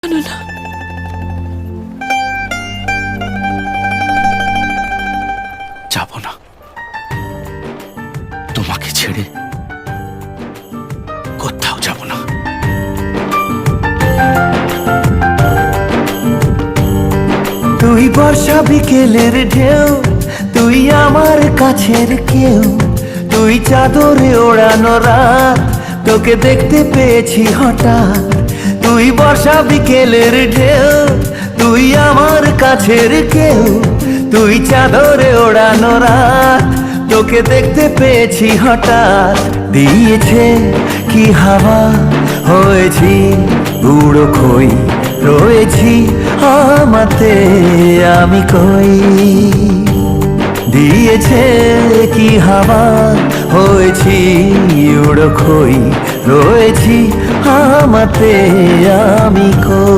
জানো না যাব না তোমাকে ছেড়ে, কোথাও যাব না। তুই বর্ষা বিকেলের ঢেউ, তুই আমার কাছের কেউ, তুই চাদরে ওড়ানো রাত, তোকে দেখতে পেয়েছি হঠাৎ। তুই বর্ষা বিকেলের ঢেউ, তুই আমার কাছের কেউ, তুই চাদরে ওড়ানো রাত, তোকে দেখতে পেয়েছি হঠাৎ। দিয়েছে কি হাওয়া, হয়েছি বুড়ো খই, রয়েছি আমাতে আমি কই। দিয়েছে কি হাওয়া, হয়েছি উড়ো খই, রয়েছি আমাতে আমি কই।